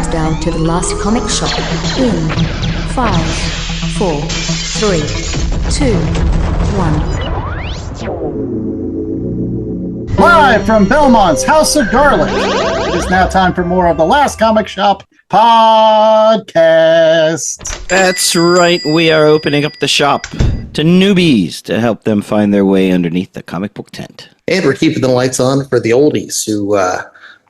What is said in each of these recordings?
countdown to the last comic shop in 5, 4, 3, 2, 1. Live from Belmont's House of Garlic, it is now time for more of the Last Comic Shop podcast. That's right. We are opening up the shop to newbies to help them find their way underneath the comic book tent. And we're keeping the lights on for the oldies who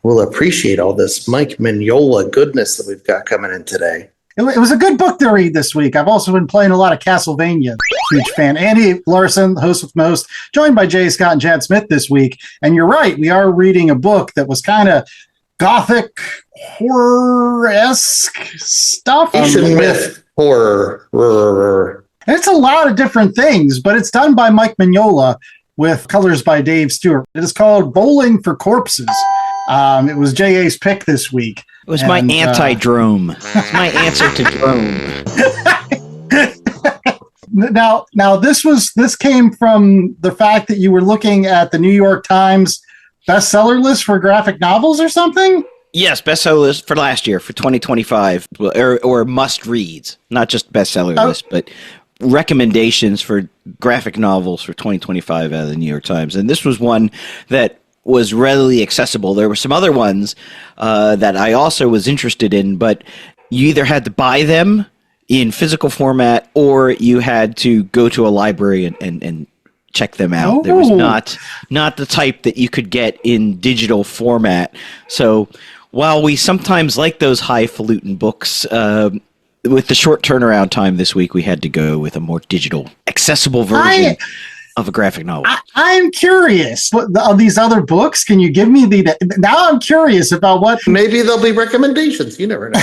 will appreciate all this Mike Mignola goodness that we've got coming in today. It was a good book to read this week. I've also been playing a lot of Castlevania. Huge fan. Andy Larson, the host with most, joined by Jay Scott and Chad Smith this week. And you're right, we are reading a book that was kind of gothic, horror-esque stuff. Ancient myth horror. And it's a lot of different things, but it's done by Mike Mignola with colors by Dave Stewart. It is called Bowling for Corpses. It was J.A.'s pick this week. It was my anti-drome. It's my answer to drome. Now this came from the fact that you were looking at the New York Times bestseller list for graphic novels or something? Yes, bestseller list for last year, for 2025, or must-reads. Not just bestseller list, but recommendations for graphic novels for 2025 out of the New York Times. And this was one that was readily accessible. There were some other ones that I also was interested in, but you either had to buy them in physical format or you had to go to a library and check them out. There was not the type that you could get in digital format. So while we sometimes like those highfalutin books, with the short turnaround time this week, we had to go with a more digital, accessible version of a graphic novel. I'm curious. Of these other books, can you give me now I'm curious about what... Maybe there'll be recommendations. You never know.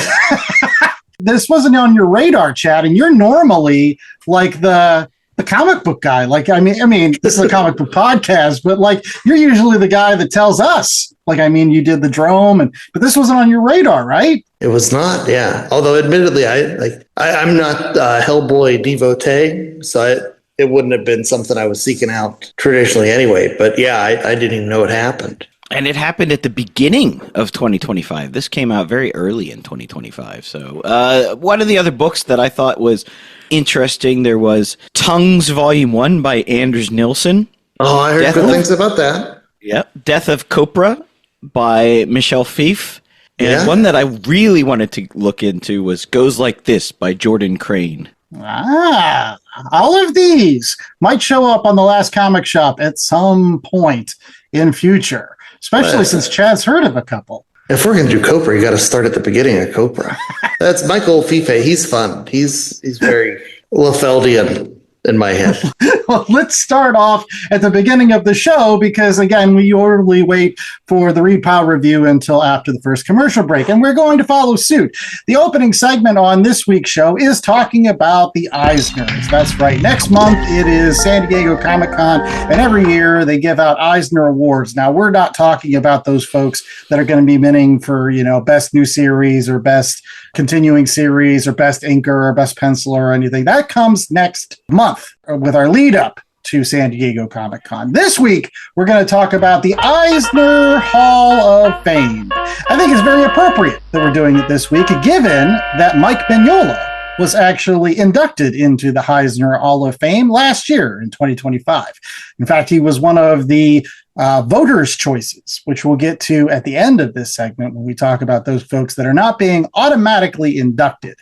This wasn't on your radar, Chad, and you're normally like the comic book guy. Like, I mean, this is a comic book podcast, but like, you're usually the guy that tells us. Like, I mean, you did the drome, but this wasn't on your radar, right? It was not, yeah. Although, admittedly, I'm not a Hellboy devotee, so it wouldn't have been something I was seeking out traditionally anyway. But yeah, I didn't even know it happened. And it happened at the beginning of 2025. This came out very early in 2025. So one of the other books that I thought was interesting, there was Tongues Volume 1 by Anders Nilsson. Oh, I heard good things about that. Yep. Death of Copra by Michelle Pfeiffer. And one that I really wanted to look into was Goes Like This by Jordan Crane. All of these might show up on the Last Comic Shop at some point in future, especially since Chad's heard of a couple. If we're going to do Copra, you got to start at the beginning of Copra. That's Michael Fife. He's fun. He's very Liefeldian in my head. Well, let's start off at the beginning of the show because, again, we usually wait for the Repow review until after the first commercial break, and we're going to follow suit. The opening segment on this week's show is talking about the Eisners. That's right. Next month, it is San Diego Comic-Con, and every year they give out Eisner Awards. Now, we're not talking about those folks that are going to be winning for, best new series or best continuing series or best inker or best penciler or anything. That comes next month with our lead up to San Diego Comic-Con. This week, we're going to talk about the Eisner Hall of Fame. I think it's very appropriate that we're doing it this week, given that Mike Mignola was actually inducted into the Eisner Hall of Fame last year in 2025. In fact, he was one of the voters' choices, which we'll get to at the end of this segment when we talk about those folks that are not being automatically inducted.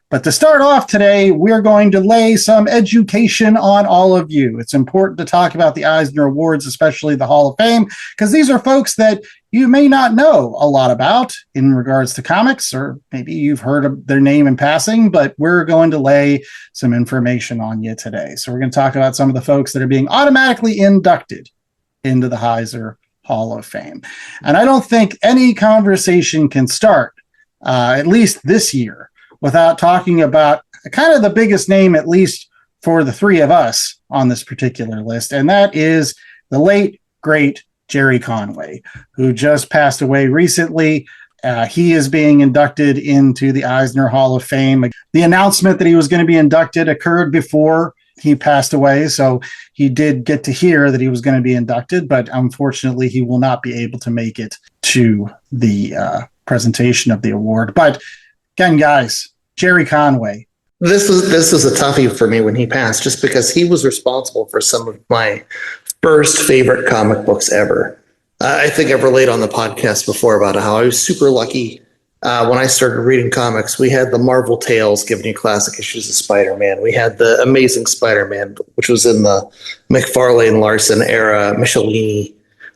But to start off today, we're going to lay some education on all of you. It's important to talk about the Eisner Awards, especially the Hall of Fame, because these are folks that you may not know a lot about in regards to comics, or maybe you've heard of their name in passing, but we're going to lay some information on you today. So we're going to talk about some of the folks that are being automatically inducted into the Eisner Hall of Fame. And I don't think any conversation can start, at least this year, without talking about kind of the biggest name, at least for the three of us on this particular list, and that is the late, great Jerry Conway, who just passed away recently. He is being inducted into the Eisner Hall of Fame. The announcement that he was going to be inducted occurred before he passed away, so he did get to hear that he was going to be inducted, but unfortunately he will not be able to make it to the presentation of the award. But again, guys, Jerry Conway. This was a toughie for me when he passed, just because he was responsible for some of my first favorite comic books ever. I think I've relayed on the podcast before about how I was super lucky. When I started reading comics, we had the Marvel Tales giving you classic issues of Spider-Man. We had the Amazing Spider-Man, which was in the McFarlane Larson era, Michelini,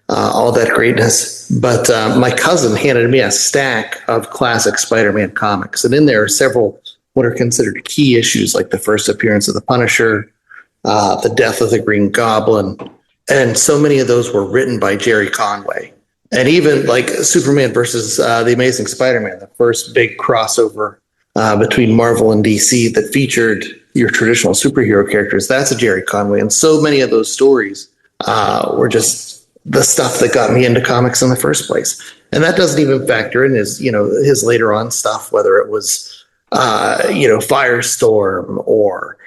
all that greatness. But my cousin handed me a stack of classic Spider-Man comics. And in there are several what are considered key issues, like the first appearance of the Punisher, the death of the Green Goblin. And so many of those were written by Jerry Conway. And even like Superman versus the Amazing Spider-Man, the first big crossover between Marvel and DC that featured your traditional superhero characters, that's a Jerry Conway. And so many of those stories were just the stuff that got me into comics in the first place. And that doesn't even factor in his later on stuff, whether it was Firestorm or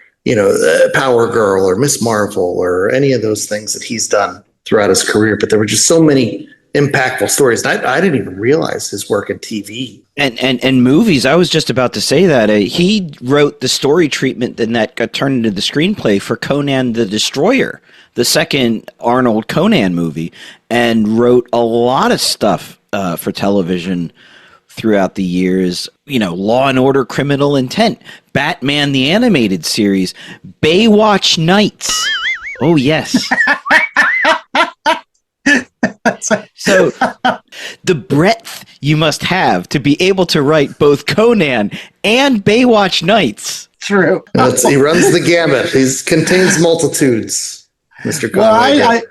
Power Girl or Miss Marvel or any of those things that he's done throughout his career. But there were just so many impactful stories. And I didn't even realize his work in TV and movies. I was just about to say that he wrote the story treatment that got turned into the screenplay for Conan the Destroyer, the second Arnold Conan movie, and wrote a lot of stuff for television throughout the years. Law and Order, Criminal Intent, Batman the Animated Series, Baywatch Nights. Oh yes. So the breadth you must have to be able to write both Conan and Baywatch Nights. True. He runs the gamut. He contains multitudes, Mr. Conway. Well,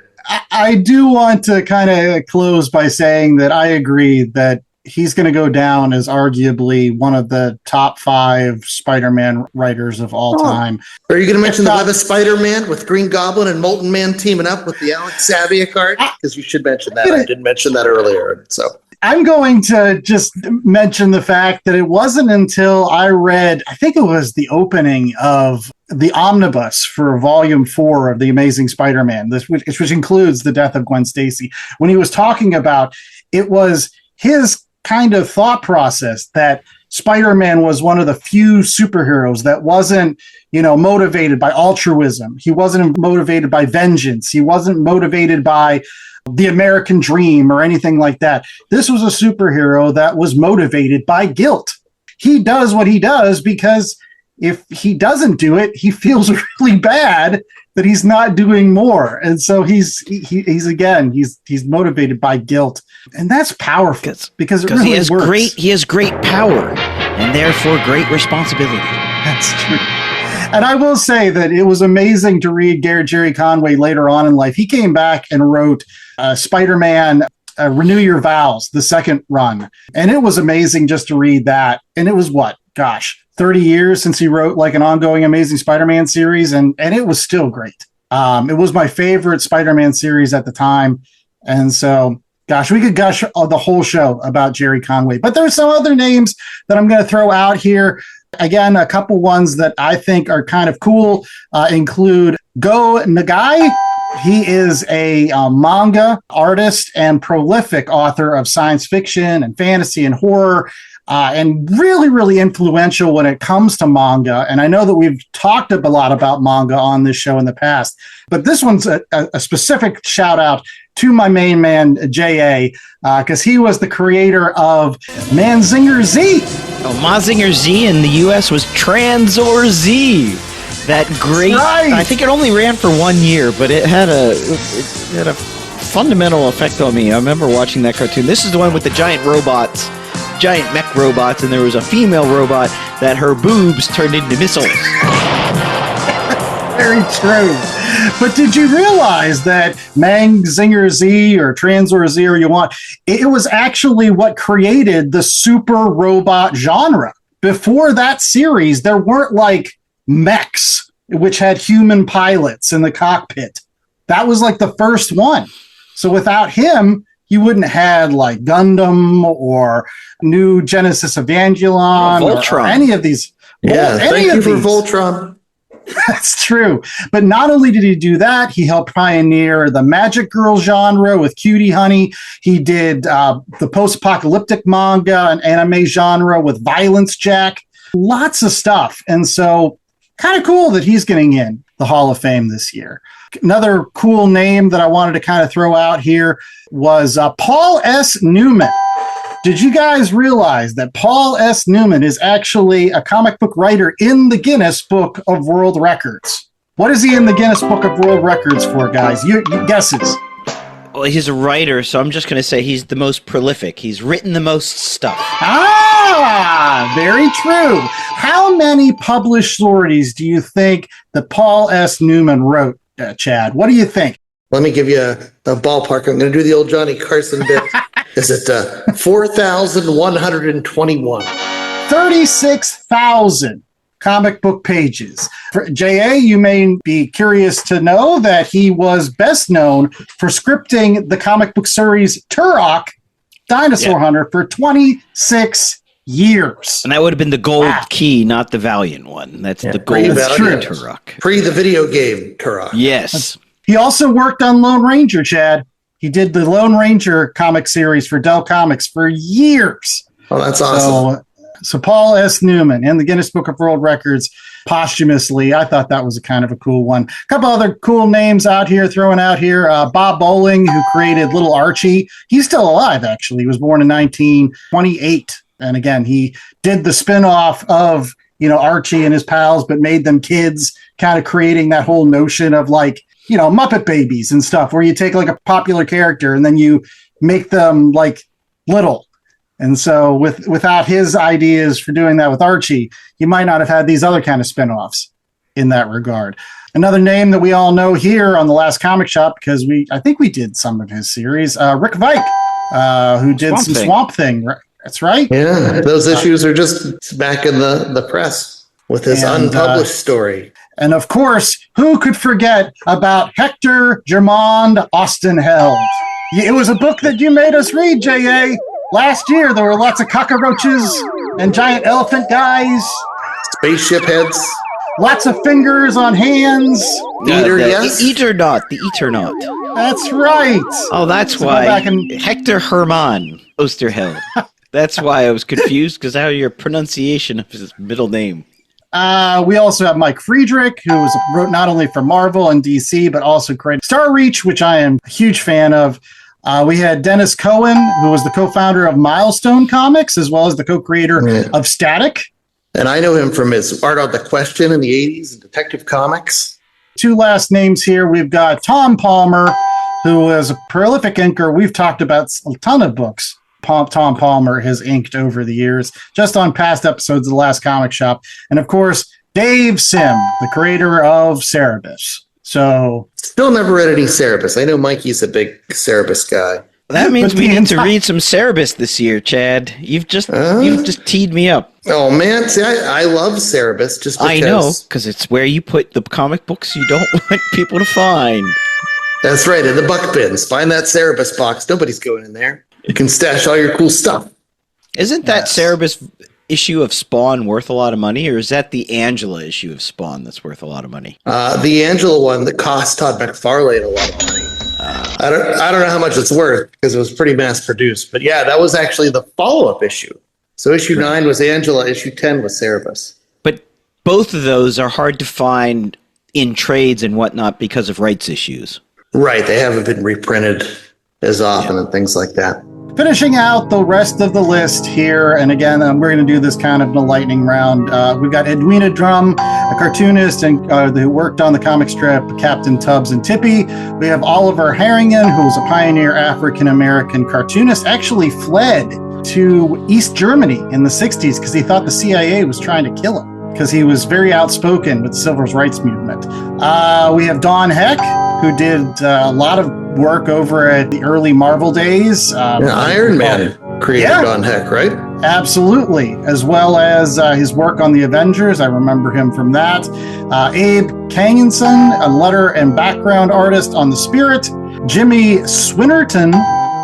I do want to kind of close by saying that I agree that he's going to go down as arguably one of the top 5 Spider-Man writers of all time. Are you going to mention the Web of Spider-Man with Green Goblin and Molten Man teaming up with the Alex Savia card? Because you should mention that. I didn't mention that earlier. So I'm going to just mention the fact that it wasn't until I read, I think it was the opening of the omnibus for Volume 4 of The Amazing Spider-Man, which includes the death of Gwen Stacy, when he was talking about it was his kind of thought process that Spider-Man was one of the few superheroes that wasn't, motivated by altruism. He wasn't motivated by vengeance. He wasn't motivated by the American dream or anything like that. This was a superhero that was motivated by guilt. He does what he does because if he doesn't do it, he feels really bad that he's not doing more. And so he's motivated by guilt. And that's powerful because it really works. He has great power and therefore great responsibility. That's true. And I will say that it was amazing to read Jerry Conway later on in life. He came back and wrote Spider-Man Renew Your Vows, the second run. And it was amazing just to read that. And it was 30 years since he wrote like an ongoing Amazing Spider-Man series. And it was still great. It was my favorite Spider-Man series at the time. And so, gosh, we could gush the whole show about Jerry Conway. But there's some other names that I'm going to throw out here. Again, a couple ones that I think are kind of cool include Go Nagai. He is a manga artist and prolific author of science fiction and fantasy and horror, and really, really influential when it comes to manga. And I know that we've talked a lot about manga on this show in the past, but this one's a specific shout out to my main man, J.A., because he was the creator of Manzinger Z. Oh, Mazinger Z in the U.S. was Transor Z. That great, right. I think it only ran for 1 year, but it had a fundamental effect on me. I remember watching that cartoon. This is the one with the giant mech robots, and there was a female robot that her boobs turned into missiles. Very true. But did you realize that Manzinger Z or Transor Z, or it was actually what created the super robot genre. Before that series, there weren't like mechs, which had human pilots in the cockpit. That was like the first one. So without him, you wouldn't have had like Gundam or New Genesis Evangelion or any of these. Yeah, thank you for Voltron. That's true. But not only did he do that, he helped pioneer the magic girl genre with Cutie Honey. He did the post-apocalyptic manga and anime genre with Violence Jack. Lots of stuff. And so kind of cool that he's getting in the Hall of Fame this year. Another cool name that I wanted to kind of throw out here was Paul S. Newman. Did you guys realize that Paul S. Newman is actually a comic book writer in the Guinness Book of World Records? What is he in the Guinness Book of World Records for, guys? You guesses. Well, he's a writer, so I'm just going to say he's the most prolific. He's written the most stuff. Ah, very true. How many published stories do you think that Paul S. Newman wrote, Chad? What do you think? Let me give you a ballpark. I'm going to do the old Johnny Carson bit. Is it 4,121? 36,000 comic book pages. For J.A., you may be curious to know that he was best known for scripting the comic book series Turok, Dinosaur Hunter, for 26 years. And that would have been the gold key, not the Valiant one. That's the gold key Turok. Pre the video game Turok. Yes. He also worked on Lone Ranger, Chad. He did the Lone Ranger comic series for Dell Comics for years. Oh, that's awesome. So Paul S. Newman in the Guinness Book of World Records posthumously. I thought that was a kind of a cool one. A couple other cool names throwing out here. Bob Bowling, who created Little Archie. He's still alive, actually. He was born in 1928. And again, he did the spinoff of, Archie and his pals, but made them kids, kind of creating that whole notion of like, Muppet Babies and stuff, where you take like a popular character and then you make them like little. And so without his ideas for doing that with Archie, you might not have had these other kind of spinoffs in that regard. Another name that we all know here on the Last Comic Shop, because I think we did some of his series, Rick Veitch, who did Swamp Thing. That's right. Yeah, those issues are just back in the press with his unpublished story. And of course, who could forget about Hector Germond Ostenheld? It was a book that you made us read, J.A. Last year. There were lots of cockroaches and giant elephant guys. Spaceship heads. Lots of fingers on hands. The Eternaut. That's right. Oh, that's why. Hector Hermann Osterheld. That's why I was confused, because how your pronunciation of his middle name. We also have Mike Friedrich, who wrote not only for Marvel and DC, but also created Star Reach, which I am a huge fan of. We had Dennis Cohen, who was the co-founder of Milestone Comics, as well as the co-creator of Static. And I know him from his art on The Question in the 80s and Detective Comics. Two last names here. We've got Tom Palmer, who was a prolific inker. We've talked about a ton of books Tom Palmer has inked over the years, just on past episodes of The Last Comic Shop. And of course, Dave Sim, the creator of Cerebus. So, still never read any Cerebus. I know Mikey's a big Cerebus guy. That means we need to read some Cerebus this year, Chad. You've just teed me up. Oh man, see, I love Cerebus just because. I know, because it's where you put the comic books you don't want people to find. That's right, in the buck bins. Find that Cerebus box. Nobody's going in there. You can stash all your cool stuff. Isn't that Cerebus issue of Spawn worth a lot of money, or is that the Angela issue of Spawn that's worth a lot of money? The Angela one that cost Todd McFarlane a lot of money. I don't know how much it's worth because it was pretty mass produced, but yeah, that was actually the follow-up issue. So issue 9 was Angela, issue 10 was Cerebus. But both of those are hard to find in trades and whatnot because of rights issues. Right, they haven't been reprinted as often and things like that. Finishing out the rest of the list here, and again, we're going to do this kind of in a lightning round. We've got Edwina Drum, a cartoonist and who worked on the comic strip Captain Tubbs and Tippy. We have Oliver Harringen, who was a pioneer African-American cartoonist, actually fled to East Germany in the 60s because he thought the CIA was trying to kill him because he was very outspoken with the civil rights movement. We have Don Heck, who did a lot of work over at the early Marvel days. Iron Man created Don Heck, right? Absolutely, as well as his work on the Avengers. I remember him from that. Abe Kangenson, a letter and background artist on The Spirit. Jimmy Swinnerton,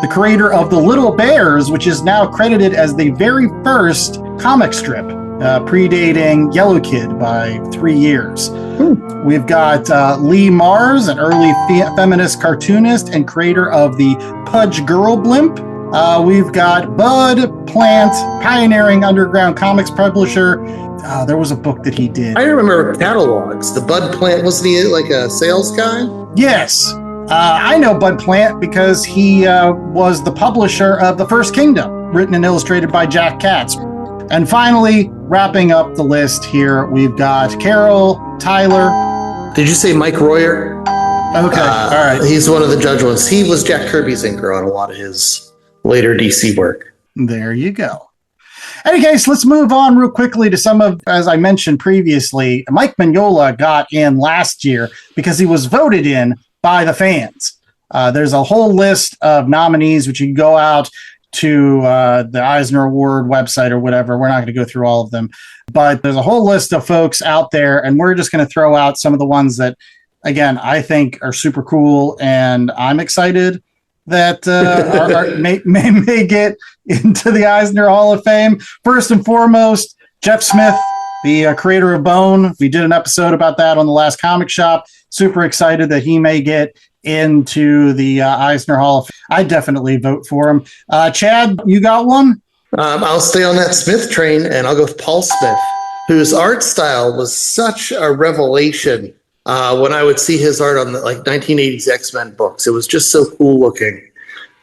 the creator of The Little Bears, which is now credited as the very first comic strip, predating Yellow Kid by 3 years. We've got Lee Mars, an early feminist cartoonist and creator of the Pudge Girl Blimp. We've got Bud Plant, pioneering underground comics publisher. There was a book that he did. I remember catalogs. The Bud Plant, wasn't he like a sales guy? Yes. I know Bud Plant because he was the publisher of The First Kingdom, written and illustrated by Jack Katz. And finally, wrapping up the list here, we've got Carol Tyler. Did you say Mike Royer? Okay, all right. He's one of the judge ones. He was Jack Kirby's inker on a lot of his later DC work. There you go. In any case, let's move on real quickly to some of, as I mentioned previously, Mike Mignola got in last year because he was voted in by the fans. There's a whole list of nominees, which you can go out to the Eisner Award website or whatever. We're not going to go through all of them, but there's a whole list of folks out there, and we're just going to throw out some of the ones that, again, I think are super cool, and I'm excited that may get into the Eisner Hall of Fame. First and foremost, Jeff Smith, the creator of Bone. We did an episode about that on the last Comic Shop. Super excited that he may get into the Eisner Hall of Fame. I definitely vote for him. Chad, you got one? I'll stay on that Smith train, and I'll go with Paul Smith, whose art style was such a revelation. When I would see his art on the 1980s X-Men books, it was just so cool looking.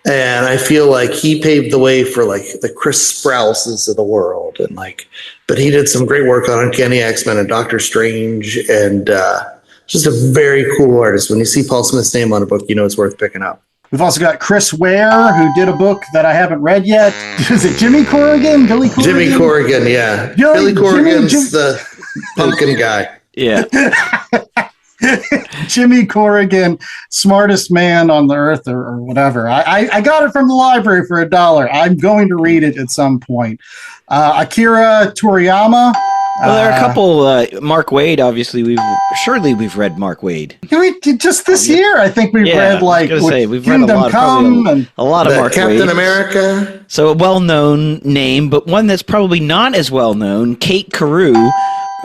And I feel like he paved the way for the Chris Sprouses of the world. And but he did some great work on Uncanny X-Men and Doctor Strange, and just a very cool artist. When you see Paul Smith's name on a book, you know it's worth picking up. We've also got Chris Ware, who did a book that I haven't read yet. Is it Jimmy Corrigan? Billy Corrigan? Jimmy Corrigan, yeah. Billy Corrigan's the pumpkin guy. Yeah. Jimmy Corrigan, smartest man on the earth, or whatever. I got it from the library for $1. I'm going to read it at some point. Akira Toriyama. Well, there are a couple. Mark Waid, obviously, we've read Mark Waid. Just this year, I think we've read we've read a lot of Mark Captain Waid. America. So a well-known name, but one that's probably not as well-known, Kate Carew,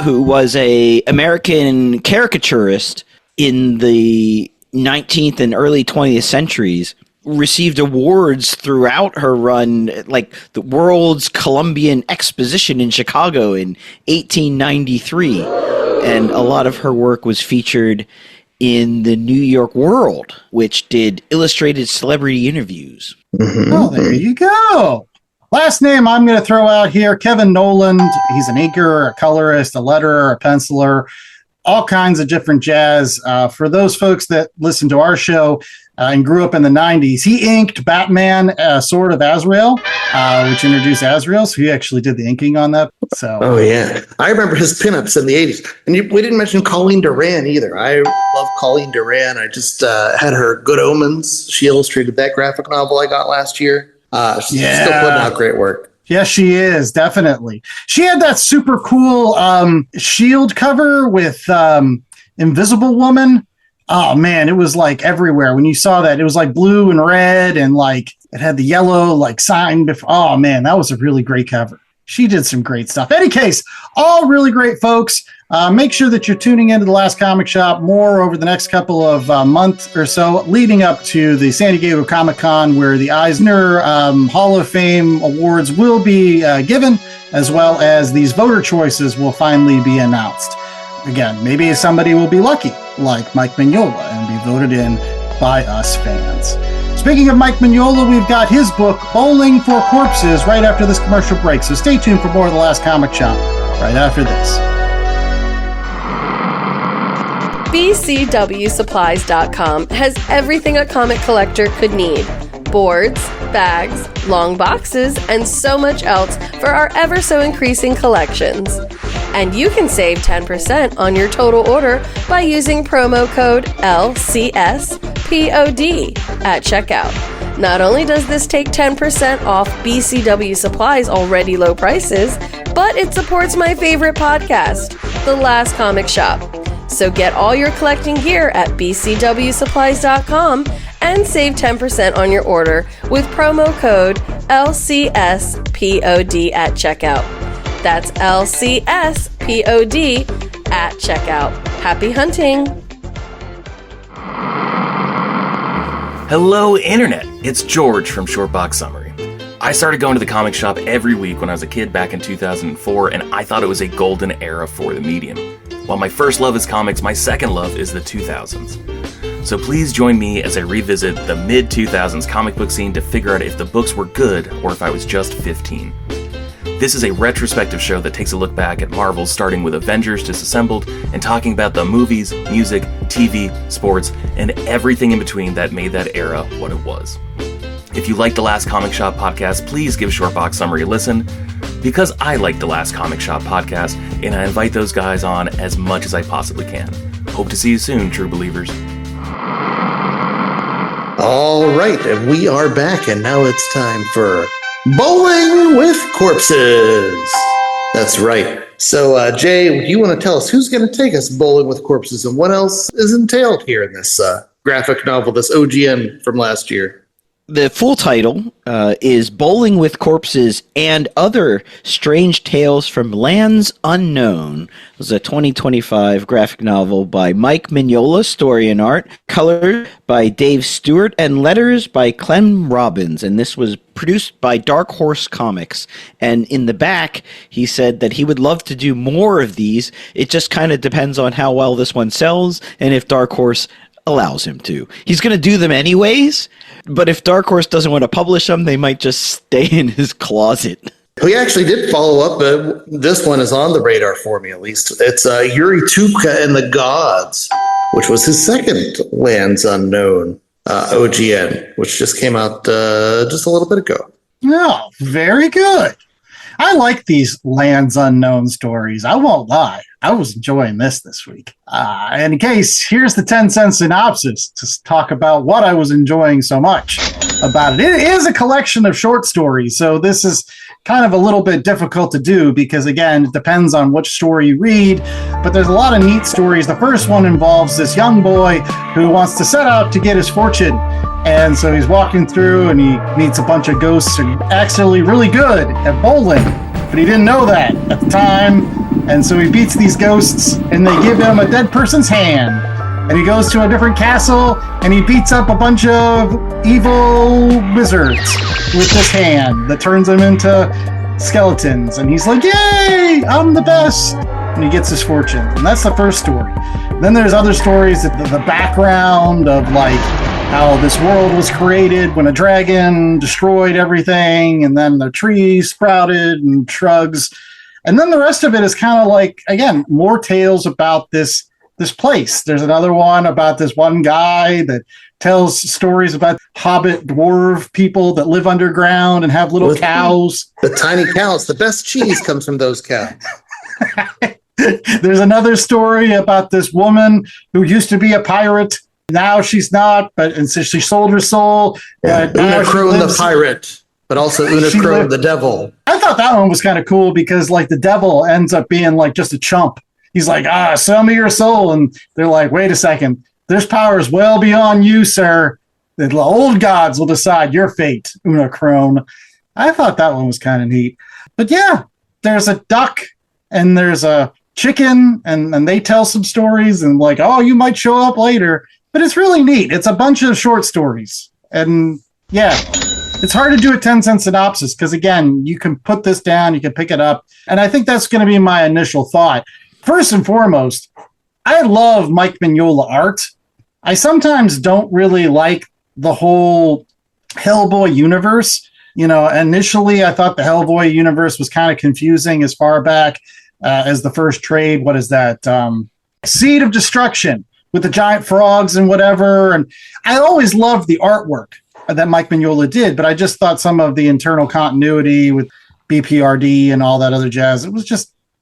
who was a American caricaturist in the 19th and early 20th centuries, received awards throughout her run, like the World's Columbian Exposition in Chicago in 1893. And a lot of her work was featured in the New York World, which did illustrated celebrity interviews. Mm-hmm. Oh, there you go. Last name I'm going to throw out here, Kevin Noland. He's an inker, a colorist, a letterer, a penciler, all kinds of different jazz. For those folks that listen to our show and grew up in the 90s, he inked Batman, Sword of Azrael, which introduced Azrael. So he actually did the inking on that. So, oh, yeah. I remember his pinups in the 80s. And we didn't mention Colleen Duran either. I love Colleen Duran. I just had her Good Omens. She illustrated that graphic novel I got last year. She's still putting out great work. Yes, she is, definitely. She had that super cool Shield cover with Invisible Woman. Oh, man, it was everywhere. When you saw that, it was blue and red, and it had the yellow sign before. Oh, man, that was a really great cover. She did some great stuff. Any case, all really great folks. Make sure that you're tuning into the Last Comic Shop more over the next couple of months or so, leading up to the San Diego Comic-Con, where the Eisner Hall of Fame awards will be given, as well as these voter choices will finally be announced. Again, maybe somebody will be lucky, like Mike Mignola, and be voted in by us fans. Speaking of Mike Mignola, we've got his book, Bowling for Corpses, right after this commercial break. So stay tuned for more of The Last Comic Shop right after this. BCWSupplies.com has everything a comic collector could need. Boards, bags, long boxes, and so much else for our ever so increasing collections. And you can save 10% on your total order by using promo code LCSPOD at checkout. Not only does this take 10% off BCW Supplies' already low prices, but it supports my favorite podcast, The Last Comic Shop. So get all your collecting gear at BCWSupplies.com and save 10% on your order with promo code LCSPOD at checkout. That's LCSPOD at checkout. Happy hunting! Hello, Internet! It's George from Shortbox Summary. I started going to the comic shop every week when I was a kid back in 2004, and I thought it was a golden era for the medium. While my first love is comics, my second love is the 2000s. So please join me as I revisit the mid-2000s comic book scene to figure out if the books were good or if I was just 15. This is a retrospective show that takes a look back at Marvel, starting with Avengers Disassembled and talking about the movies, music, TV, sports, and everything in between that made that era what it was. If you like the Last Comic Shop podcast, please give Shortbox Summary a listen, because I like the Last Comic Shop podcast, and I invite those guys on as much as I possibly can. Hope to see you soon, true believers. All right, and we are back, and now it's time for Bowling with Corpses. That's right. So, Jay, you want to tell us who's going to take us bowling with corpses and what else is entailed here in this graphic novel, this OGN from last year? The full title is Bowling with Corpses and Other Strange Tales from Lands Unknown. It was a 2025 graphic novel by Mike Mignola, story and art, color by Dave Stewart, and letters by Clem Robbins. And this was produced by Dark Horse Comics. And in the back, he said that he would love to do more of these. It just kind of depends on how well this one sells and if Dark Horse allows him to. He's going to do them anyways, but if Dark Horse doesn't want to publish them, they might just stay in his closet. We actually did follow up. This one is on the radar for me, at least. It's Yuri Tupka and the Gods, which was his second Lands Unknown OGN, which just came out just a little bit ago. Oh, very good. I like these Lands Unknown stories. I won't lie. I was enjoying this week. In case, here's the 10-cent synopsis to talk about what I was enjoying so much about it. It is a collection of short stories, so this is kind of a little bit difficult to do because, again, it depends on which story you read, but there's a lot of neat stories. The first one involves this young boy who wants to set out to get his fortune, and so he's walking through and he meets a bunch of ghosts and actually really good at bowling, but he didn't know that at the time. And so he beats these ghosts, and they give him a dead person's hand. And he goes to a different castle, and he beats up a bunch of evil wizards with this hand that turns them into skeletons. And he's like, yay, I'm the best. And he gets his fortune. And that's the first story. Then there's other stories, the background of like how this world was created when a dragon destroyed everything, and then the trees sprouted and shrugs. And then the rest of it is kind of like, again, more tales about this place. There's another one about this one guy that tells stories about hobbit dwarf people that live underground and have little cows. The tiny cows. The best cheese comes from those cows. There's another story about this woman who used to be a pirate. Now she's not, and so she sold her soul. Yeah. Una Crone the pirate. But also Una Crone, the devil. I thought that one was kind of cool because, like, the devil ends up being, like, just a chump. He's like, sell me your soul. And they're like, wait a second. There's powers well beyond you, sir. The old gods will decide your fate, Una Crone. I thought that one was kind of neat. But, yeah, there's a duck and there's a chicken and they tell some stories and, like, oh, you might show up later. But it's really neat. It's a bunch of short stories. And, yeah. It's hard to do a 10-cent synopsis because, again, you can put this down, you can pick it up. And I think that's going to be my initial thought. First and foremost, I love Mike Mignola art. I sometimes don't really like the whole Hellboy universe. You know, initially I thought the Hellboy universe was kind of confusing as far back as the first trade. What is that? Seed of Destruction with the giant frogs and whatever. And I always loved the artwork that Mike Mignola did, but I just thought some of the internal continuity with BPRD and all that other jazz, it was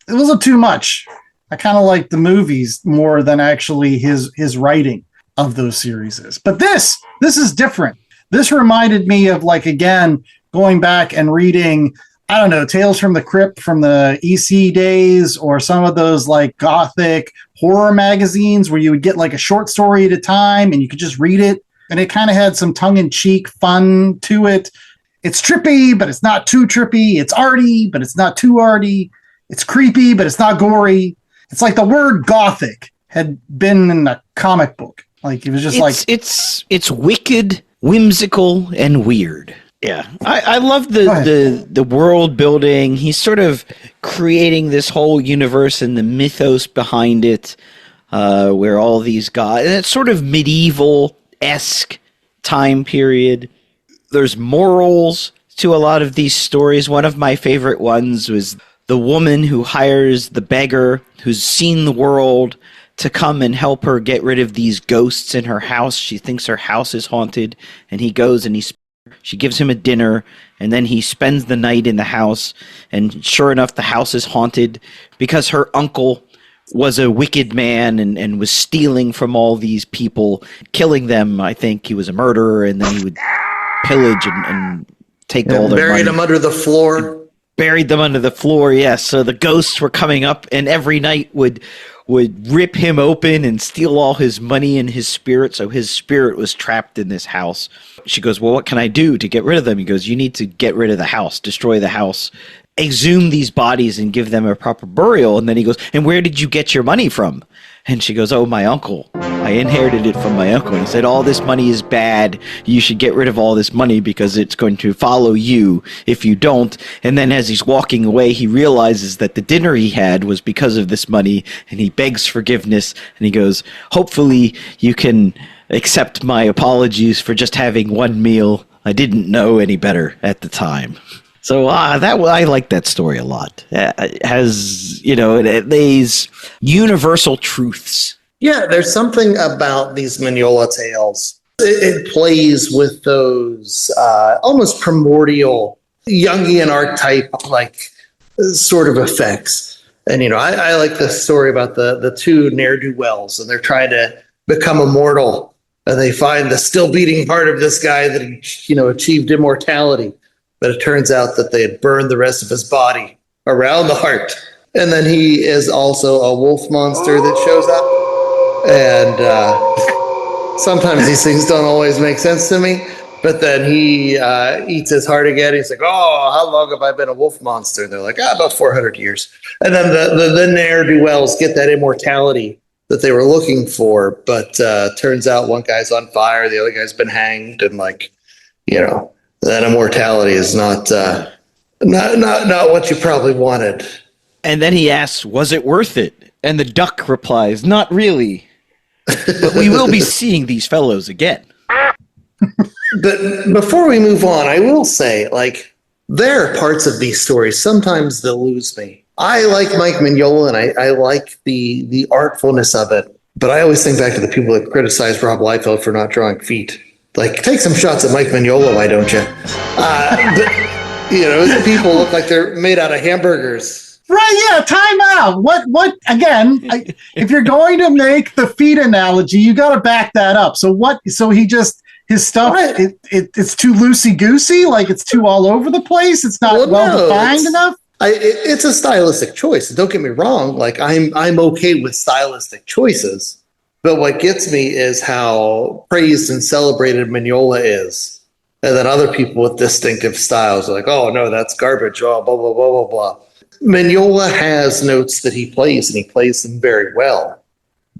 a little too much. I kind of like the movies more than actually his writing of those series. But this is different. This reminded me of, like, again, going back and reading, I don't know, Tales from the Crypt from the EC days, or some of those like gothic horror magazines where you would get like a short story at a time and you could just read it. And it kind of had some tongue-in-cheek fun to it. It's trippy, but it's not too trippy. It's arty, but it's not too arty. It's creepy, but it's not gory. it's like the word gothic had been in a comic book. Like it was just it's wicked, whimsical, and weird. Yeah, I love the world building. He's sort of creating this whole universe and the mythos behind it, where all these gods, and it's sort of medieval-esque time period. There's morals to a lot of these stories. One of my favorite ones was the woman who hires the beggar who's seen the world to come and help her get rid of these ghosts in her house. She thinks her house is haunted, and he goes and she gives him a dinner, and then he spends the night in the house, and sure enough, the house is haunted because her uncle was a wicked man and was stealing from all these people, killing them. I think he was a murderer, and then he would pillage and take all their money. Buried them under the floor. Buried them under the floor, yes. So the ghosts were coming up, and every night would rip him open and steal all his money and his spirit. So his spirit was trapped in this house. She goes, well, what can I do to get rid of them? He goes, you need to get rid of the house, destroy the house, exhume these bodies and give them a proper burial. And then he goes, and where did you get your money from? And she goes, oh, my uncle. I inherited it from my uncle. And he said, all this money is bad. You should get rid of all this money because it's going to follow you if you don't. And then as he's walking away, he realizes that the dinner he had was because of this money, and he begs forgiveness. And he goes, hopefully you can accept my apologies for just having one meal. I didn't know any better at the time. So I like that story a lot. It has, it lays universal truths. Yeah, there's something about these Mignola tales. It plays with those almost primordial Jungian archetype sort of effects. And I like the story about the two ne'er-do-wells, and they're trying to become immortal, and they find the still beating heart of this guy that achieved immortality. But it turns out that they had burned the rest of his body around the heart. And then he is also a wolf monster that shows up. And sometimes these things don't always make sense to me. But then he eats his heart again. He's like, oh, how long have I been a wolf monster? And they're like, about 400 years. And then the ne'er-do-wells get that immortality that they were looking for. But turns out one guy's on fire, the other guy's been hanged, and that immortality is not what you probably wanted. And then he asks, was it worth it? And the duck replies, not really. But we will be seeing these fellows again. But before we move on, I will say, there are parts of these stories, sometimes they'll lose me. I like Mike Mignola, and I like the artfulness of it. But I always think back to the people that criticize Rob Liefeld for not drawing feet. Take some shots at Mike Mignola, why don't you? People look like they're made out of hamburgers. Right, yeah, time out. What again, if you're going to make the feet analogy, you got to back that up. So his stuff, right. It's too loosey-goosey, it's too all over the place, it's not well-defined enough? It's a stylistic choice. Don't get me wrong, I'm okay with stylistic choices. But what gets me is how praised and celebrated Mignola is. And then other people with distinctive styles are like, oh, no, that's garbage, blah, blah, blah, blah, blah, blah. Mignola has notes that he plays, and he plays them very well.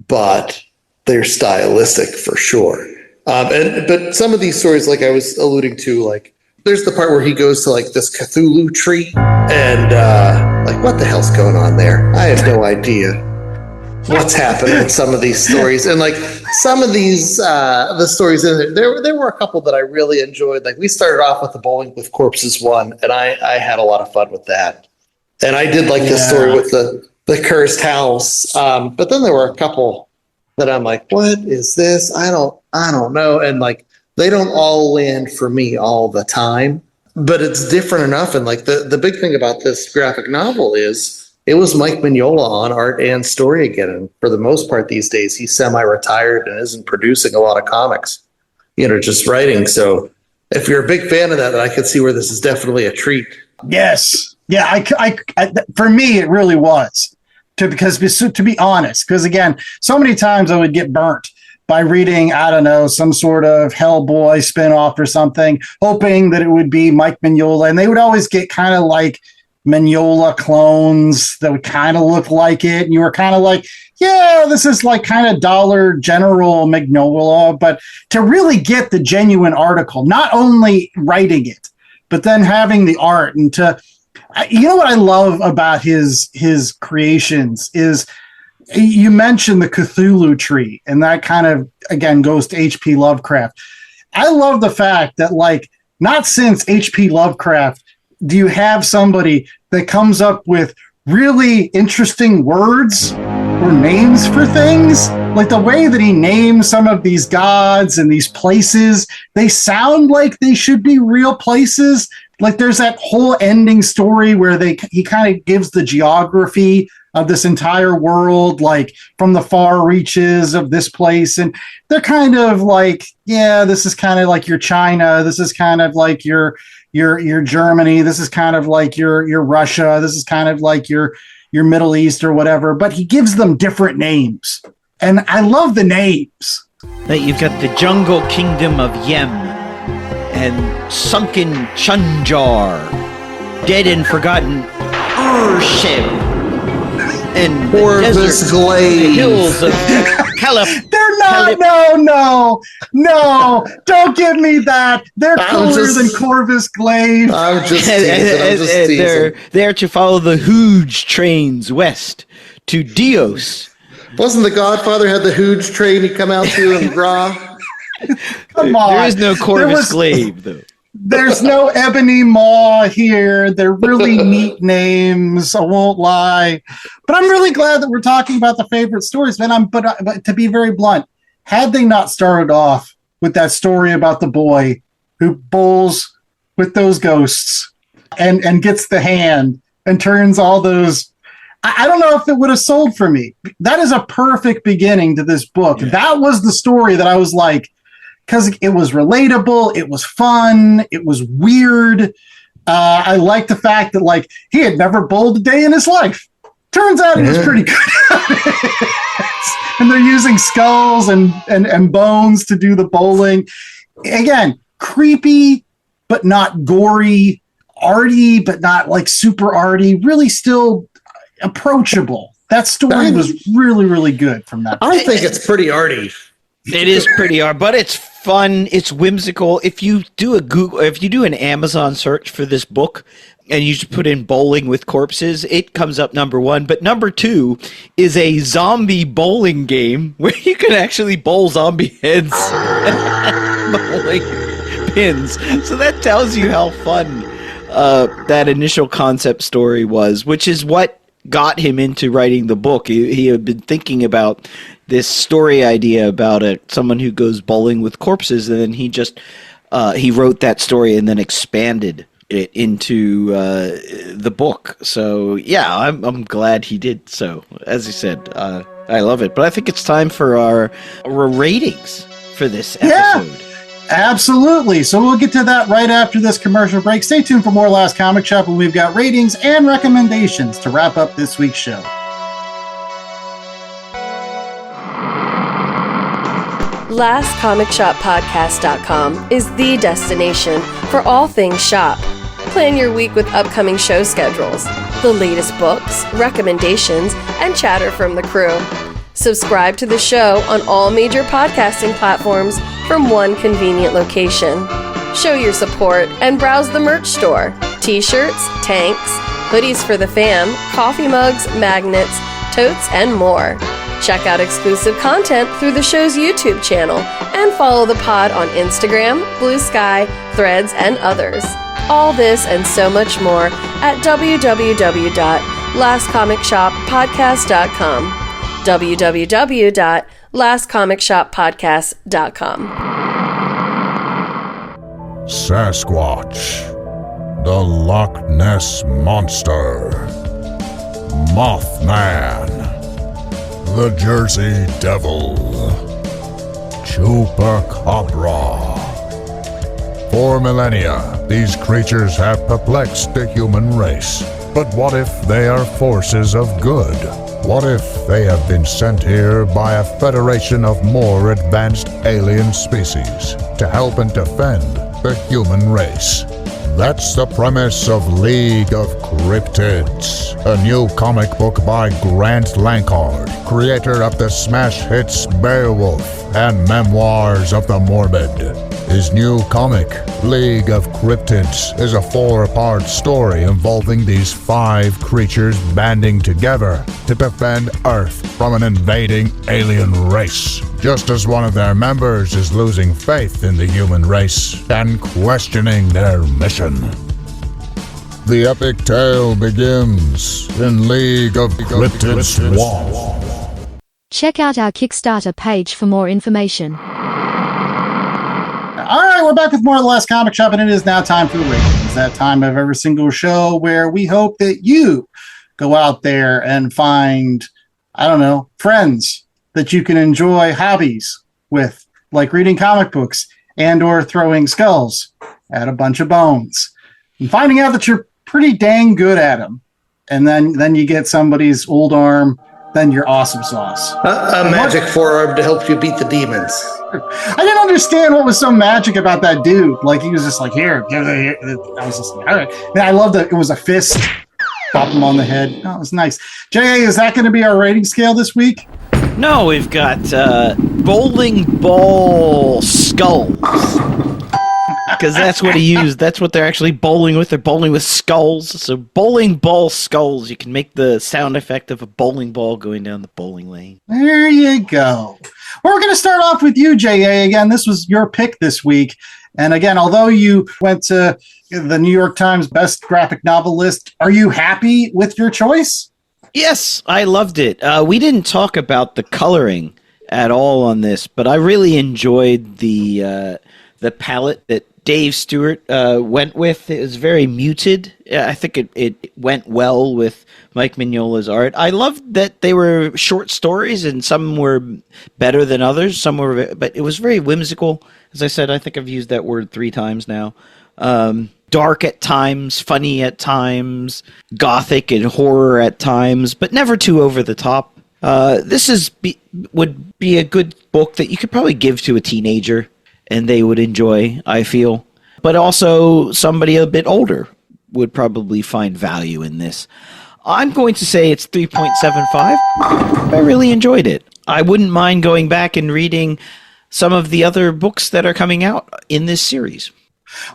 But they're stylistic for sure. But some of these stories, like I was alluding to, there's the part where he goes to, this Cthulhu tree. And, what the hell's going on there? I have no idea what's happening in some of these stories. And some of these the stories in there were a couple that I really enjoyed. We started off with the Bowling with Corpses one, and I had a lot of fun with that. And I did like the story with the cursed house. But then there were a couple that I'm like, what is this? I don't know. And they don't all land for me all the time, but it's different enough. And the big thing about this graphic novel is it was Mike Mignola on art and story again. And for the most part these days, he's semi-retired and isn't producing a lot of comics, just writing. So if you're a big fan of that, I could see where this is definitely a treat. Yes. Yeah. I for me, it really was to be honest, because again, so many times I would get burnt by reading, I don't know, some sort of Hellboy spinoff or something, hoping that it would be Mike Mignola. And they would always get kind of Mignola clones that would kind of look like it. And you were kind of like, yeah, this is like kind of Dollar General Mignola. But to really get the genuine article, not only writing it, but then having the art, and to, you know what I love about his creations is, you mentioned the Cthulhu tree, and that kind of, again, goes to H.P. Lovecraft. I love the fact that, like, not since H.P. Lovecraft do you have somebody that comes up with really interesting words or names for things. Like the way that he names some of these gods and these places, they sound like they should be real places. Like there's that whole ending story where he kind of gives the geography of this entire world, like from the far reaches of this place. And they're kind of like, yeah, this is kind of like your China. This is kind of like your Germany. This is kind of like your Russia. This is kind of like your Middle East or whatever. But he gives them different names. And I love the names. You've got the Jungle Kingdom of Yem and Sunken Chunjar, Dead and Forgotten Urshim, and Corvus Glaive. The hills of Calip. They're not. No! Don't give me that. They're cooler than Corvus Glaive. I'm just teasing. They're there to follow the Hooge trains west to Dios. Wasn't the Godfather had the Hooge train he come out to in Gra? Come on. There is no Corvus Glaive, though. There's no Ebony Maw here. They're really neat names. I won't lie. But I'm really glad that we're talking about the favorite stories, man. But to be very blunt, had they not started off with that story about the boy who bowls with those ghosts and gets the hand and turns all those, I don't know if it would have sold for me. That is a perfect beginning to this book. Yeah. That was the story that I was like, because it was relatable, it was fun, it was weird. I like the fact that, like, he had never bowled a day in his life. Turns out he was pretty good. And they're using skulls and bones to do the bowling. Again, creepy, but not gory. Arty, but not like super arty. Really still approachable. That story was really, really good from that. I think it's pretty arty. It is pretty hard, but it's fun. It's whimsical. If you do an Amazon search for this book and you just put in bowling with corpses, it comes up number 1. But number 2 is a zombie bowling game where you can actually bowl zombie heads bowling pins. So that tells you how fun that initial concept story was, which is what got him into writing the book. He had been thinking about this story idea about someone who goes bowling with corpses, and then he just he wrote that story and then expanded it into the book. So yeah, I'm glad he did so. As I said, I love it. But I think it's time for our ratings for this episode. Yeah. Absolutely. So we'll get to that right after this commercial break. Stay tuned for more Last Comic Shop, and we've got ratings and recommendations to wrap up this week's show. LastComicShopPodcast.com is the destination for all things shop. Plan your week with upcoming show schedules, the latest books, recommendations, and chatter from the crew. Subscribe to the show on all major podcasting platforms from one convenient location. Show your support and browse the merch store. T-shirts, tanks, hoodies for the fam, coffee mugs, magnets, totes, and more. Check out exclusive content through the show's YouTube channel and follow the pod on Instagram, Blue Sky, Threads, and others. All this and so much more at www.lastcomicshoppodcast.com. www.lastcomicshoppodcast.com. Sasquatch, the Loch Ness Monster, Mothman, the Jersey Devil, Chupacabra. For millennia, these creatures have perplexed the human race. But what if they are forces of good? What if they have been sent here by a federation of more advanced alien species to help and defend the human race? That's the premise of League of Cryptids, a new comic book by Grant Lankard, creator of the smash hits Beowulf and Memoirs of the Morbid. His new comic, League of Cryptids, is a 4-part story involving these 5 creatures banding together to defend Earth from an invading alien race, just as one of their members is losing faith in the human race and questioning their mission. The epic tale begins in League of Cryptids 1. Check out our Kickstarter page for more information. All right, we're back with more of The Last Comic Shop, and it is now time for the ratings. That time of every single show where we hope that you go out there and find, I don't know, friends that you can enjoy hobbies with, like reading comic books and or throwing skulls at a bunch of bones. And finding out that you're pretty dang good at them. And then you get somebody's old arm, then you're awesome sauce. A magic forearm to help you beat the demons. I didn't understand what was so magic about that dude. Like, he was just like, here, give it here. I was just like, all right. Man, I love that it was a fist. Pop him on the head. Oh, it was nice. J.A., is that going to be our rating scale this week? No, we've got bowling ball skulls. Because that's what he used. That's what they're actually bowling with. They're bowling with skulls. So bowling ball skulls. You can make the sound effect of a bowling ball going down the bowling lane. There you go. Well, we're going to start off with you, J.A. Again, this was your pick this week. And again, although you went to the New York Times Best Graphic Novel list, are you happy with your choice? Yes, I loved it. We didn't talk about the coloring at all on this, but I really enjoyed the palette that Dave Stewart went with. It was very muted. I think it went well with Mike Mignola's art. I loved that they were short stories, and some were better than others. Some were, but it was very whimsical. As I said, I think I've used that word 3 times now. Dark at times, funny at times, gothic and horror at times, but never too over the top. This would be a good book that you could probably give to a teenager and they would enjoy, I feel. But also somebody a bit older would probably find value in this. I'm going to say it's 3.75. I really enjoyed it. I wouldn't mind going back and reading some of the other books that are coming out in this series.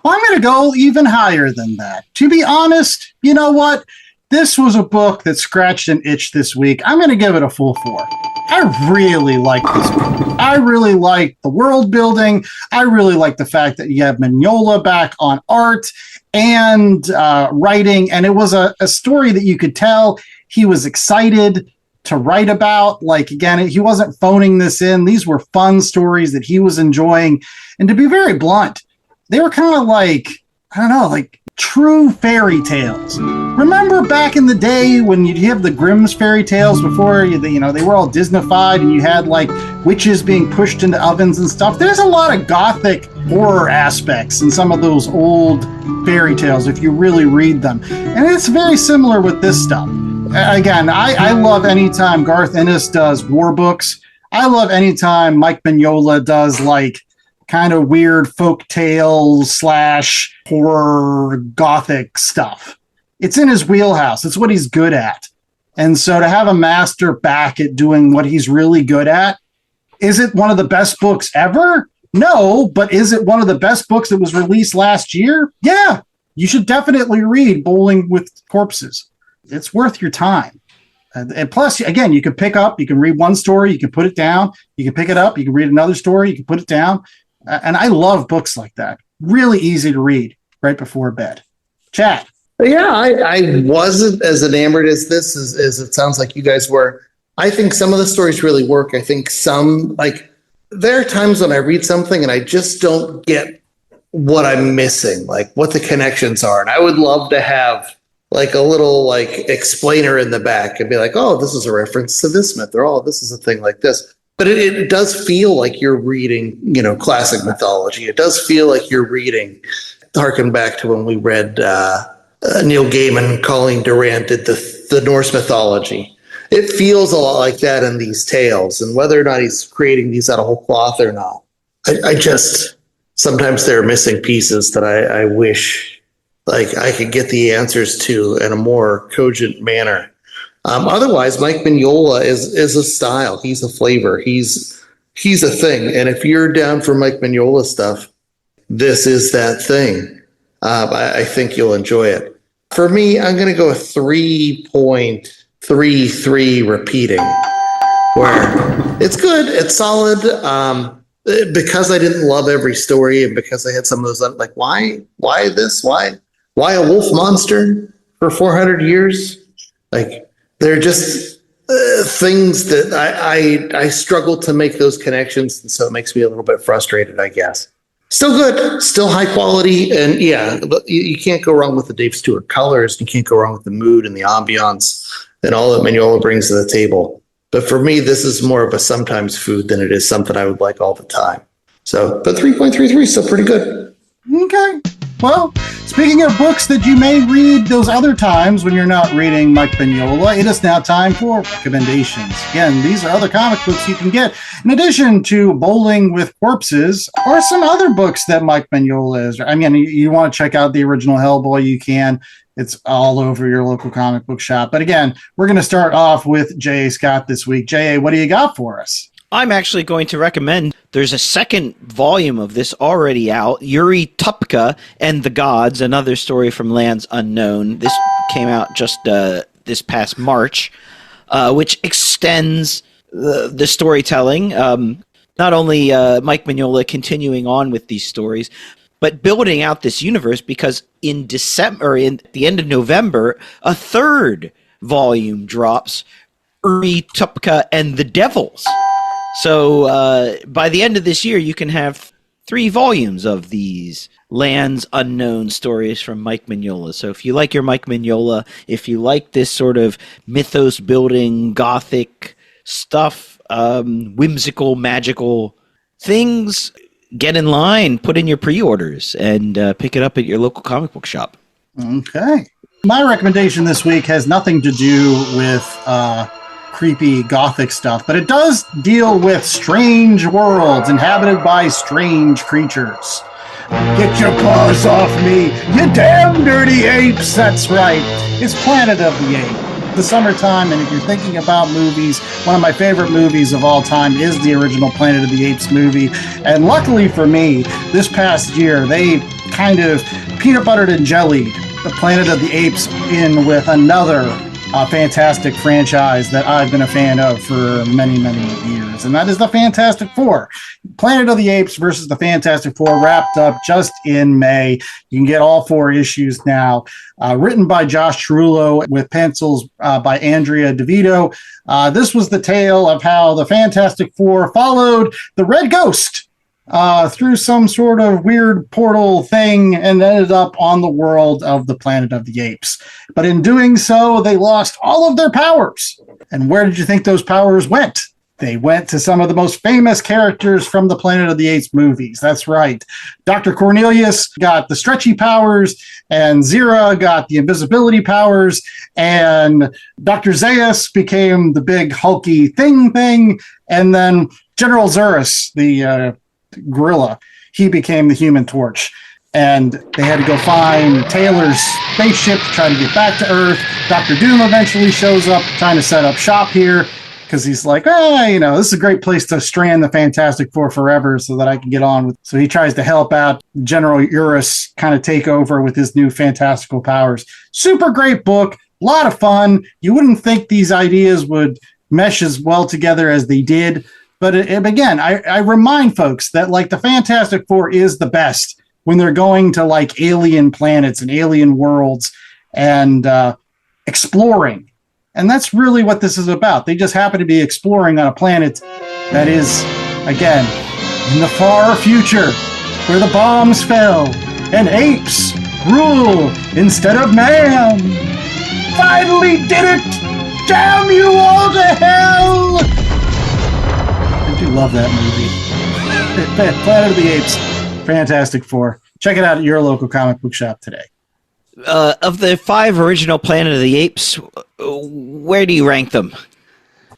Well, I'm going to go even higher than that. To be honest, you know what? This was a book that scratched an itch this week. I'm going to give it a full 4. I really like this book. I really like the world building. I really like the fact that you have Mignola back on art and writing. And it was a story that you could tell he was excited to write about. Like, again, he wasn't phoning this in. These were fun stories that he was enjoying. And to be very blunt, they were kind of like, I don't know, like true fairy tales. Remember back in the day when you'd have the Grimm's fairy tales before, they were all Disneyfied and you had like witches being pushed into ovens and stuff? There's a lot of gothic horror aspects in some of those old fairy tales if you really read them. And it's very similar with this stuff. Again, I love anytime Garth Ennis does war books. I love anytime Mike Mignola does like kind of weird folk tales / horror gothic stuff. It's in his wheelhouse. It's what he's good at. And so to have a master back at doing what he's really good at, is it one of the best books ever? No, but is it one of the best books that was released last year? Yeah, you should definitely read Bowling with Corpses. It's worth your time. And plus, again, you can read one story, you can put it down, you can pick it up, you can read another story, you can put it down. And I love books like that. Really easy to read right before bed. Chad. Yeah, I wasn't as enamored as this as it sounds like you guys were. I think some of the stories really work. I think some, like, there are times when I read something and I just don't get what I'm missing, like what the connections are. And I would love to have like a little like explainer in the back and be like, oh, this is a reference to this myth, or oh, this is a thing like this. But it does feel like you're reading, classic mythology. It does feel like you're reading, harken back to when we read Neil Gaiman, Colleen Durant did the Norse mythology. It feels a lot like that in these tales. And whether or not he's creating these out of whole cloth or not, I just, sometimes there are missing pieces that I wish like I could get the answers to in a more cogent manner. Otherwise, Mike Mignola is a style. He's a flavor. He's a thing. And if you're down for Mike Mignola stuff, this is that thing. I think you'll enjoy it. For me, I'm going to go 3.33 repeating, where it's good, it's solid. Because I didn't love every story, and because I had some of those, like, why this? Why a wolf monster for 400 years? Like, they're just things that I struggle to make those connections, and so it makes me a little bit frustrated, I guess. Still good, still high quality, and yeah, but you can't go wrong with the Dave Stewart colors. You can't go wrong with the mood and the ambiance and all that Mignola brings to the table. But for me, this is more of a sometimes food than it is something I would like all the time. So, but 3.33 is still pretty good. Okay. Well, speaking of books that you may read those other times when you're not reading Mike Mignola, it is now time for recommendations. Again, these are other comic books you can get in addition to Bowling with Corpses or some other books that Mike Mignola is. I mean, you want to check out the original Hellboy, you can. It's all over your local comic book shop. But again, we're going to start off with J.A. Scott this week. J.A., what do you got for us? I'm actually going to recommend, there's a second volume of this already out, Yuri Tupka and the Gods, another story from Lands Unknown. This came out just this past March, which extends the storytelling. Not only Mike Mignola continuing on with these stories, but building out this universe, because in December, in the end of November, a third volume drops, Yuri Tupka and the Devils. So by the end of this year, you can have 3 volumes of these Lands Unknown stories from Mike Mignola. So if you like your Mike Mignola, if you like this sort of mythos-building, gothic stuff, whimsical, magical things, get in line, put in your pre-orders, and pick it up at your local comic book shop. Okay. My recommendation this week has nothing to do with creepy gothic stuff, but it does deal with strange worlds inhabited by strange creatures. Get your paws off me, you damn dirty apes! That's right. It's Planet of the Apes. The summertime, and if you're thinking about movies, one of my favorite movies of all time is the original Planet of the Apes movie. And luckily for me, this past year, they kind of peanut buttered and jellied the Planet of the Apes in with another fantastic franchise that I've been a fan of for many, many years, and that is the Fantastic Four. Planet of the Apes versus the Fantastic Four wrapped up just in May. You can get all 4 issues now. Written by Josh Trullo with pencils by Andrea DeVito. This was the tale of how the Fantastic Four followed the Red Ghost through some sort of weird portal thing and ended up on the world of the Planet of the Apes. But in doing so, they lost all of their powers. And where did you think those powers went? They went to some of the most famous characters from the Planet of the Apes movies. That's right. Dr. Cornelius got the stretchy powers, and Zira got the invisibility powers, and Dr. Zaius became the big hulky thing, and then General Zurus, the gorilla, he became the Human Torch. And they had to go find Taylor's spaceship to try to get back to Earth. Dr. Doom eventually shows up trying to set up shop here because he's like, this is a great place to strand the Fantastic Four forever so that I can get on with. So he tries to help out General Urus kind of take over with his new fantastical powers. Super great book, a lot of fun. You wouldn't think these ideas would mesh as well together as they did. But again, I remind folks that like the Fantastic Four is the best when they're going to like alien planets and alien worlds and exploring. And that's really what this is about. They just happen to be exploring on a planet that is, again, in the far future where the bombs fell and apes rule instead of man. Finally did it! Damn you all to hell! I do love that movie. Planet of the Apes. Fantastic Four. Check it out at your local comic book shop today. Of the 5 original Planet of the Apes, where do you rank them?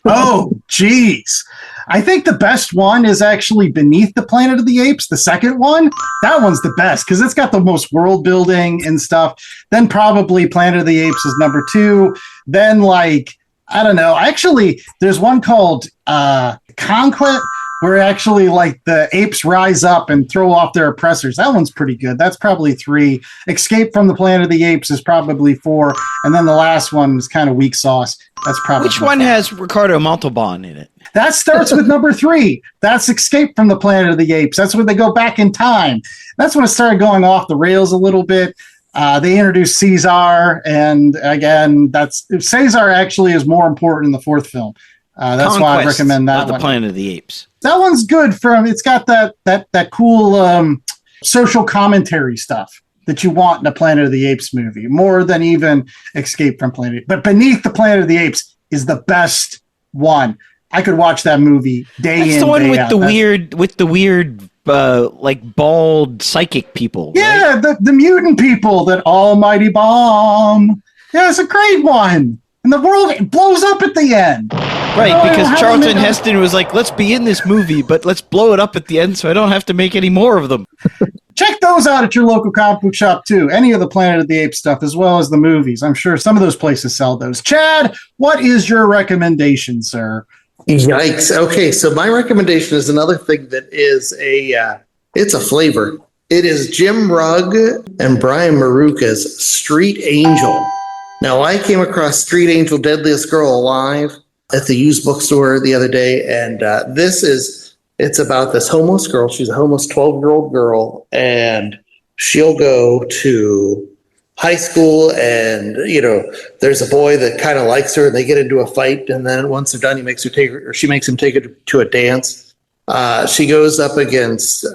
Oh, geez. I think the best one is actually Beneath the Planet of the Apes, the second one. That one's the best because it's got the most world building and stuff. Then probably Planet of the Apes is number 2. Then, like, I don't know. Actually, there's one called Conquest, where actually, like, the apes rise up and throw off their oppressors. That one's pretty good. That's probably 3. Escape from the Planet of the Apes is probably 4. And then the last one is kind of weak sauce. That's probably Which one has Ricardo Montalban in it? That starts with number 3. That's Escape from the Planet of the Apes. That's when they go back in time. That's when it started going off the rails a little bit. They introduced Caesar, and again, Caesar actually is more important in the 4th film. That's why I recommend that of the one. Planet of the Apes. That one's good. It's got that cool social commentary stuff that you want in a Planet of the Apes movie, more than even Escape from Planet. But Beneath the Planet of the Apes is the best one. I could watch that movie day in, day out. That's the one with the weird, like bald psychic people. Yeah, right? the mutant people, that almighty bomb. Yeah, it's a great one. And the world blows up at the end. Right, because Charlton Heston was like, let's be in this movie, but let's blow it up at the end so I don't have to make any more of them. Check those out at your local comic book shop, too. Any of the Planet of the Apes stuff, as well as the movies. I'm sure some of those places sell those. Chad, what is your recommendation, sir? Yikes. Okay, so my recommendation is another thing that is it's a flavor. It is Jim Rugg and Brian Maruka's Street Angel. Now, I came across Street Angel, Deadliest Girl Alive at the used bookstore the other day, and it's about this homeless girl. She's a homeless 12-year-old girl, and she'll go to high school, and, there's a boy that kind of likes her, and they get into a fight, and then once they're done, she makes him take her to a dance. She goes up against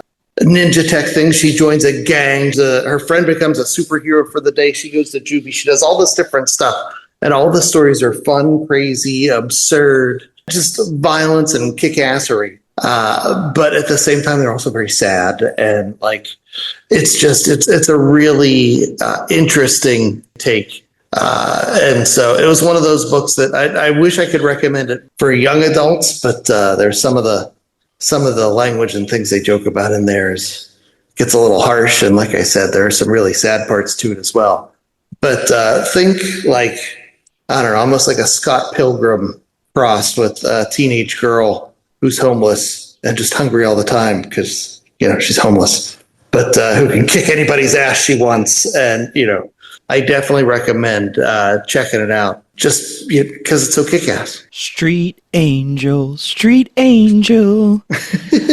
ninja tech things. She joins a gang. Her friend becomes a superhero for the day. She goes to juvie. She does all this different stuff. And all the stories are fun, crazy, absurd, just violence and kick-assery. But at the same time, they're also very sad. And it's a really interesting take. And so it was one of those books that I wish I could recommend it for young adults, but there's some of the language and things they joke about in there gets a little harsh. And like I said, there are some really sad parts to it as well. But think I don't know, almost like a Scott Pilgrim crossed with a teenage girl who's homeless and just hungry all the time because, she's homeless, but who can kick anybody's ass she wants. And, I definitely recommend checking it out just because it's so kick-ass. Street Angel,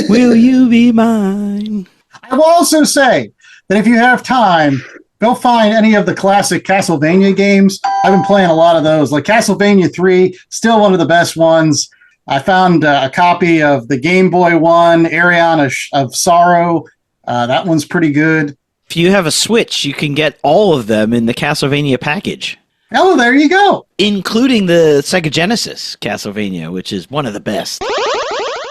will you be mine? I will also say that if you have time, go find any of the classic Castlevania games. I've been playing a lot of those. Like Castlevania 3, still one of the best ones. I found a copy of the Game Boy one, Arion of Sorrow. That one's pretty good. If you have a Switch, you can get all of them in the Castlevania package. Oh, there you go. Including the Sega Genesis Castlevania, which is one of the best.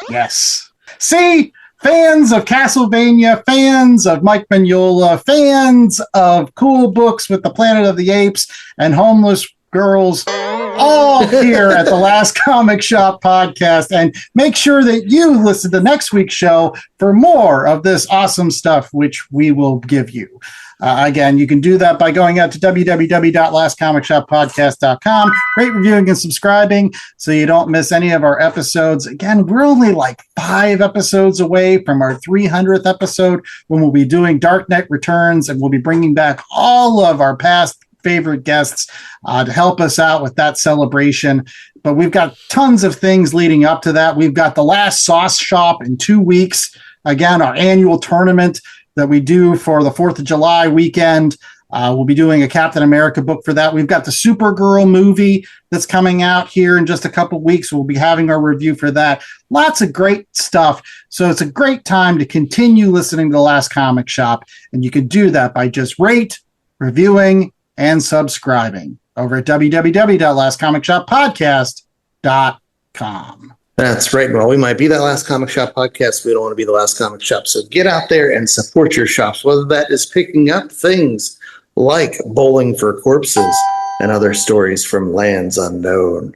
Yes. See? Fans of Castlevania, fans of Mike Mignola, fans of cool books with the Planet of the Apes and homeless girls, all here at the Last Comic Shop podcast. And make sure that you listen to next week's show for more of this awesome stuff, which we will give you. Again, you can do that by going out to www.lastcomicshoppodcast.com, rate, reviewing, and subscribing so you don't miss any of our episodes. Again, we're only like 5 episodes away from our 300th episode when we'll be doing Dark Knight Returns, and we'll be bringing back all of our past favorite guests to help us out with that celebration. But we've got tons of things leading up to that. We've got the Last Sauce Shop in 2 weeks. Again, our annual tournament that we do for the 4th of July weekend. We'll be doing a Captain America book for that. We've got the Supergirl movie that's coming out here in just a couple weeks. We'll be having our review for that. Lots of great stuff. So it's a great time to continue listening to The Last Comic Shop. And you can do that by just rate, reviewing, and subscribing over at www.lastcomicshoppodcast.com. That's right. Well, we might be that Last Comic Shop podcast. We don't want to be the Last Comic Shop. So get out there and support your shops, whether that is picking up things like Bowling for Corpses and other stories from lands unknown,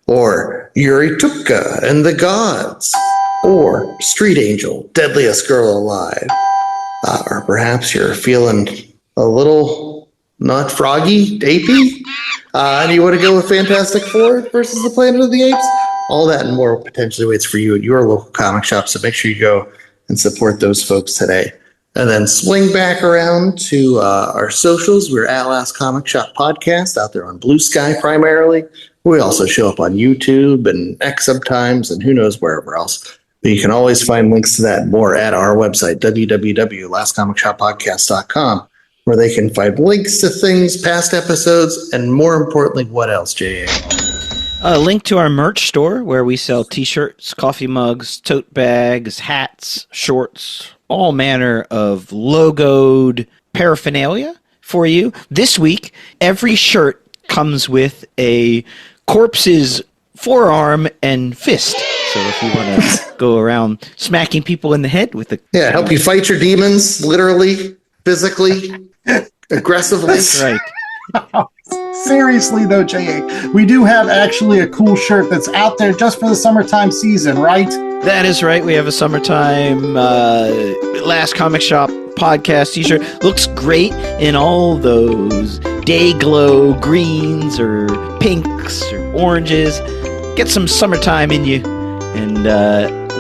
or Yuri Tupka and the Gods, or Street Angel, Deadliest Girl Alive. Or perhaps you're feeling a little not froggy, apey, and you want to go with Fantastic Four versus the Planet of the Apes. All that and more potentially waits for you at your local comic shop, so make sure you go and support those folks today. And then swing back around to our socials. We're at Last Comic Shop Podcast out there on Blue Sky primarily. We also show up on YouTube and X sometimes and who knows wherever else. But you can always find links to that and more at our website, www.lastcomicshoppodcast.com, where they can find links to things, past episodes, and more importantly, what else, J.A.? A link to our merch store where we sell t-shirts, coffee mugs, tote bags, hats, shorts, all manner of logoed paraphernalia for you. This week, every shirt comes with a corpse's forearm and fist. So if you want to go around smacking people in the head with a... Yeah, help you fight your demons, literally, physically, aggressively. That's right. Seriously, though, J.A., we do have actually a cool shirt that's out there just for the summertime season, right? That is right. We have a summertime Last Comic Shop Podcast t-shirt. Looks great in all those day glow greens or pinks or oranges. Get some summertime in you and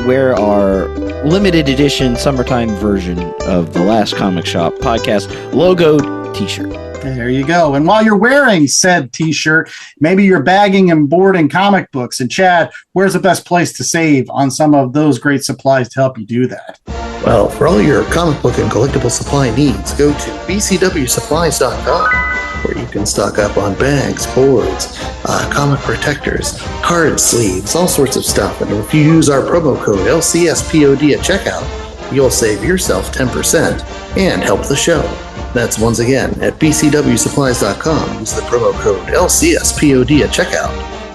wear our limited edition summertime version of the Last Comic Shop Podcast logoed t-shirt. There you go. And while you're wearing said t-shirt, maybe you're bagging and boarding comic books. And Chad, where's the best place to save on some of those great supplies to help you do that? Well, for all your comic book and collectible supply needs, go to bcwsupplies.com, where you can stock up on bags, boards, comic protectors, card sleeves, all sorts of stuff. And if you use our promo code LCSPOD at checkout, you'll save yourself 10% and help the show. That's once again at bcwsupplies.com. Use the promo code LCSPOD at checkout,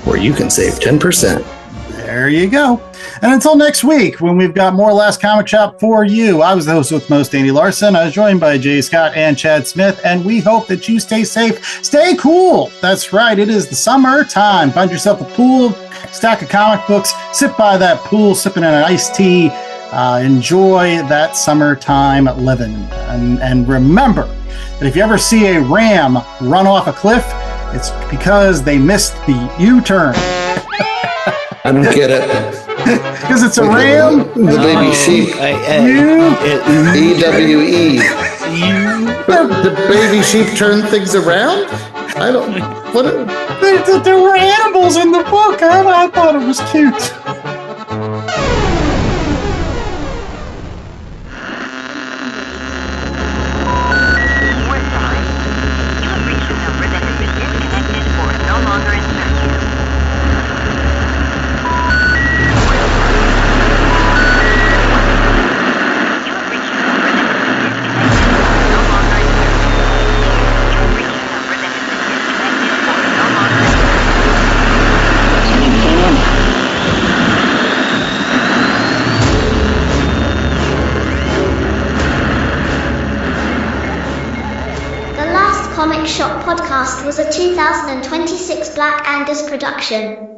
where you can save 10%. There you go. And until next week, when we've got more Last Comic Shop for you, I was the host with most, Andy Larson. I was joined by Jay Scott and Chad Smith, and we hope that you stay safe, stay cool. That's right. It is the summertime. Find yourself a pool, stack of comic books, sit by that pool, sipping an iced tea. Enjoy that summertime living. And remember that if you ever see a ram run off a cliff, it's because they missed the U-turn. I don't get it. Because it's a ram. The baby sheep. EWE. The baby sheep turn things around? I don't... What? There were animals in the book. I thought it was cute. Comic Shop Podcast was a 2026 Black Angus production.